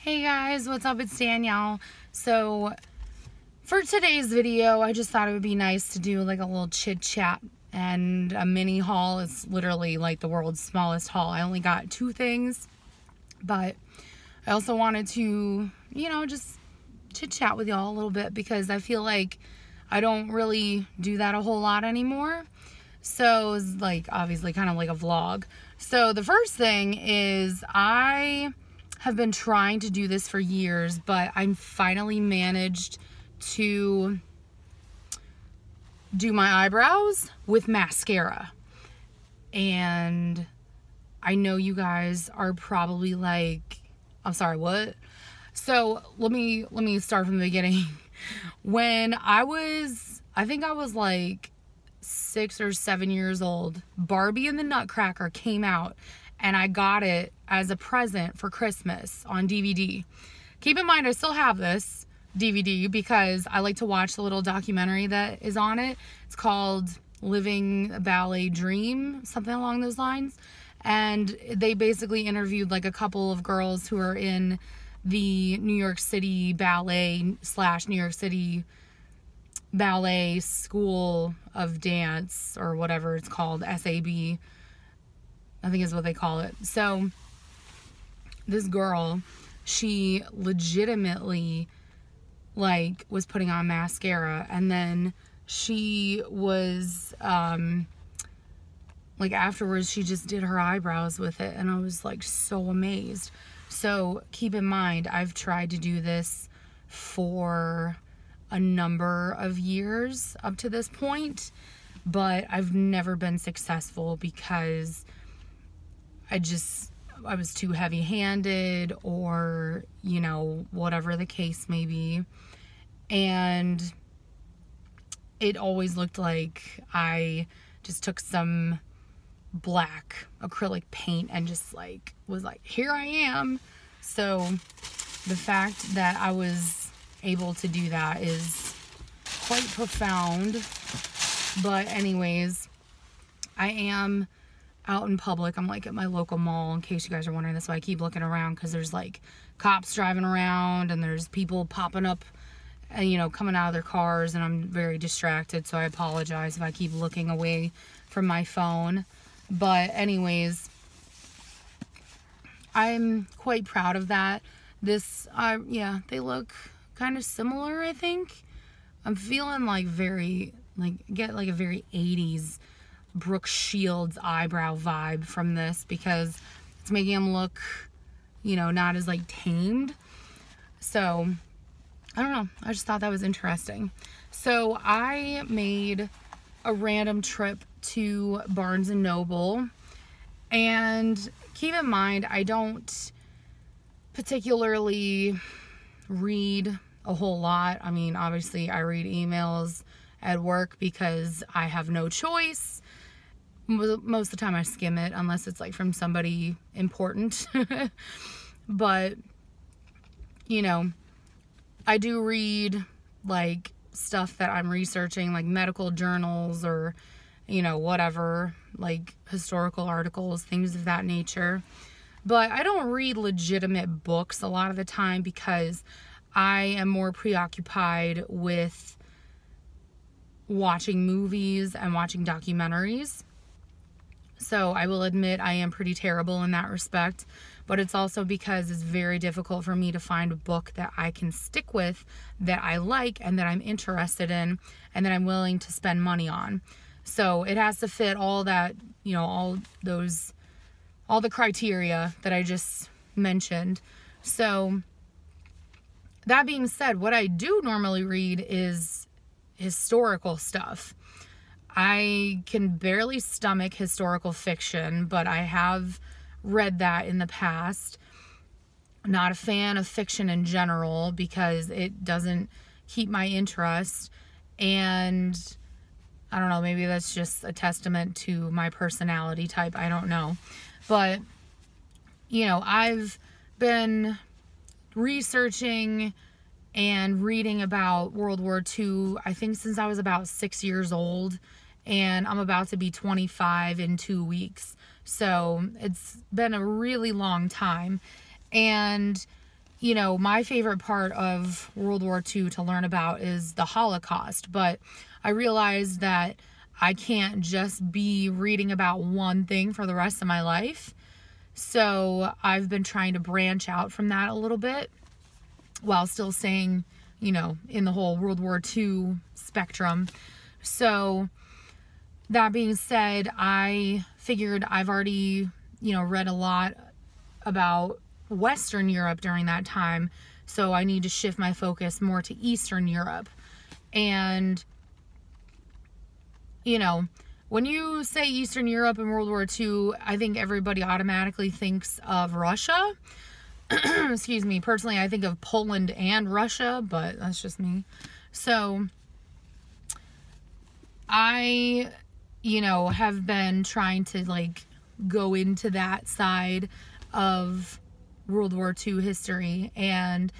Hey guys, what's up? It's Danielle. So for today's video, I just thought it would be nice to do like a little chit chat and a mini haul. It's literally like the world's smallest haul. I only got 2 things, but I also wanted to, just chit chat with y'all a little bit because I feel like I don't really do that a whole lot anymore. So it's like obviously kind of like a vlog. So the first thing is I have been trying to do this for years, but I finally managed to do my eyebrows with mascara. And I know you guys are probably like, I'm sorry, what? So let me start from the beginning. When I think I was like 6 or 7 years old, Barbie and the Nutcracker came out and I got it as a present for Christmas on DVD. Keep in mind, I still have this DVD because I like to watch the little documentary that is on it. It's called Living a Ballet Dream, something along those lines. And they basically interviewed like a couple of girls who are in the New York City Ballet / New York City Ballet School of Dance, or whatever it's called, SAB, I think is what they call it. So this girl, she legitimately like was putting on mascara, and then she was like afterwards she just did her eyebrows with it, and I was like so amazed. So keep in mind, I've tried to do this for a number of years up to this point, but I've never been successful because I was too heavy-handed, or whatever the case may be, and it always looked like I just took some black acrylic paint and just like was like, here I am. So the fact that I was able to do that is quite profound. But anyways, I am out in public. I'm like at my local mall, in case you guys are wondering. That's why I keep looking around, because there's like cops driving around and there's people popping up and coming out of their cars, and I'm very distracted, so I apologize if I keep looking away from my phone. But anyways, I'm quite proud of that. This yeah, they look kind of similar, I think. I'm feeling like get like a very 80s Brooke Shields eyebrow vibe from this, because it's making them look, not as like tamed. So I don't know, I just thought that was interesting. So I made a random trip to Barnes and Noble, and keep in mind, I don't particularly read a whole lot. I mean, obviously I read emails at work because I have no choice. Most of the time I skim it, unless it's like from somebody important. But I do read like stuff that I'm researching, like medical journals, or whatever, like historical articles, things of that nature. But I don't read legitimate books a lot of the time because I am more preoccupied with watching movies and watching documentaries. So I will admit I am pretty terrible in that respect, but it's also because it's very difficult for me to find a book that I can stick with, that I like, and that I'm interested in, and that I'm willing to spend money on. So it has to fit all that, all the criteria that I just mentioned. So that being said, what I do normally read is historical stuff. I can barely stomach historical fiction, but I have read that in the past. Not a fan of fiction in general because it doesn't keep my interest, and I don't know, maybe that's just a testament to my personality type, I don't know. But I've been researching and reading about World War II, I think since I was about 6 years old, and I'm about to be 25 in 2 weeks. So it's been a really long time. And you know, my favorite part of World War II to learn about is the Holocaust, but I realized that I can't just be reading about one thing for the rest of my life. So I've been trying to branch out from that a little bit while still staying, you know, in the whole World War II spectrum. So that being said, I figured I've already, you know, read a lot about Western Europe during that time. So I need to shift my focus more to Eastern Europe. And, you know, when you say Eastern Europe and World War II, I think everybody automatically thinks of Russia. Excuse me. Personally, I think of Poland and Russia, but that's just me. So I, you know, have been trying to like go into that side of World War II history, and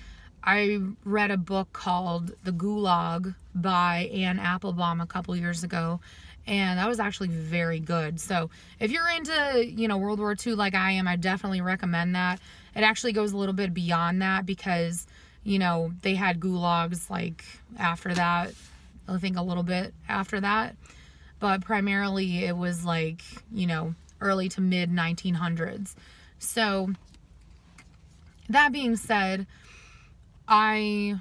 I read a book called The Gulag by Anne Applebaum a couple years ago, and that was actually very good. So if you're into, you know, World War II like I am, I definitely recommend that. It actually goes a little bit beyond that because, you know, they had gulags like after that, I think a little bit after that, but primarily it was like, you know, early to mid 1900s. So that being said, I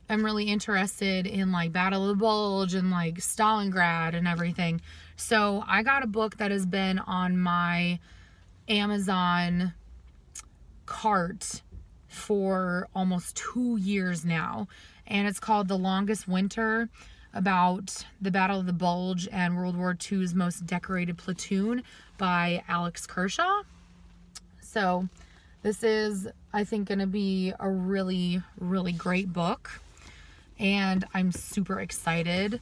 am really interested in like Battle of the Bulge and like Stalingrad and everything. So I got a book that has been on my Amazon cart for almost 2 years now, and it's called The Longest Winter, about the Battle of the Bulge and World War II's most decorated platoon by Alex Kershaw. So this is, I think, going to be a really, really great book, and I'm super excited.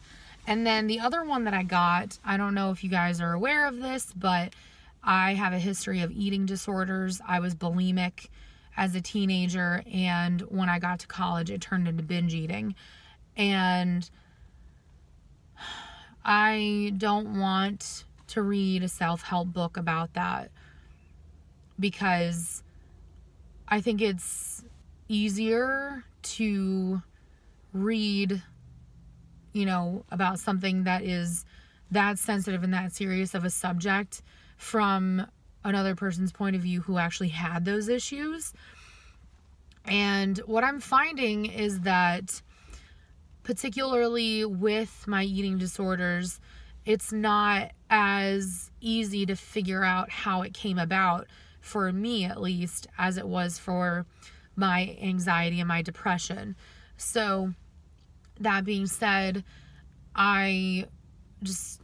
And then the other one that I got, I don't know if you guys are aware of this, but I have a history of eating disorders. I was bulimic as a teenager, and when I got to college, it turned into binge eating. And I don't want to read a self-help book about that because I think it's easier to read, you know, about something that is that sensitive and that serious of a subject from another person's point of view who actually had those issues. And what I'm finding is that, particularly with my eating disorders, it's not as easy to figure out how it came about, for me at least, as it was for my anxiety and my depression. So that being said, I just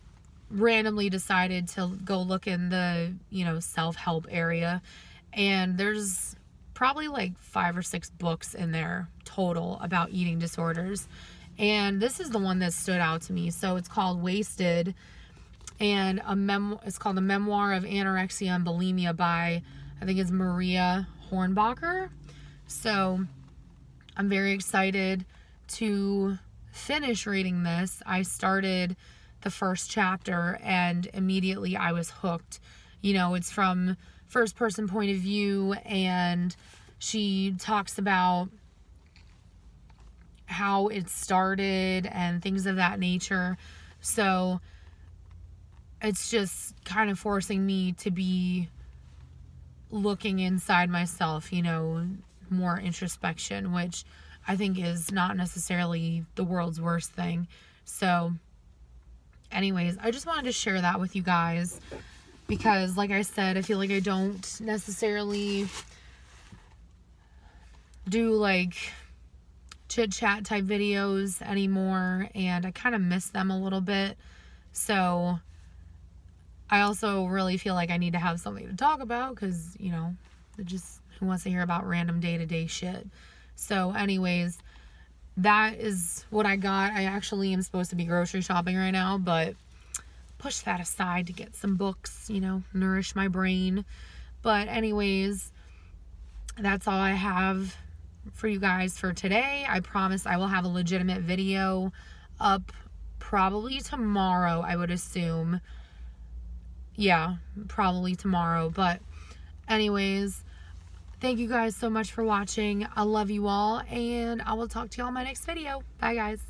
randomly decided to go look in the, you know, self-help area, and there's probably like 5 or 6 books in there total about eating disorders. And this is the one that stood out to me. So it's called Wasted, and it's called A Memoir of Anorexia and Bulimia by, I think it's Maria Hornbacher. So I'm very excited to finish reading this. I started the first chapter and immediately I was hooked. You know, it's from first person point of view, and she talks about how it started and things of that nature. So it's just kind of forcing me to be looking inside myself, you know, more introspection, which I think is not necessarily the world's worst thing. So anyways, I just wanted to share that with you guys because, like I said, I feel like I don't necessarily do like chit chat type videos anymore, and I kind of miss them a little bit. So I also really feel like I need to have something to talk about because, you know, who wants to hear about random day-to-day shit? So anyways, that is what I got. I actually am supposed to be grocery shopping right now, but push that aside to get some books, you know, nourish my brain. But anyways, that's all I have for you guys for today. I promise I will have a legitimate video up probably tomorrow, I would assume. Yeah, probably tomorrow. But anyways, Thank you guys so much for watching. I love you all, and I will talk to y'all in my next video. Bye, guys.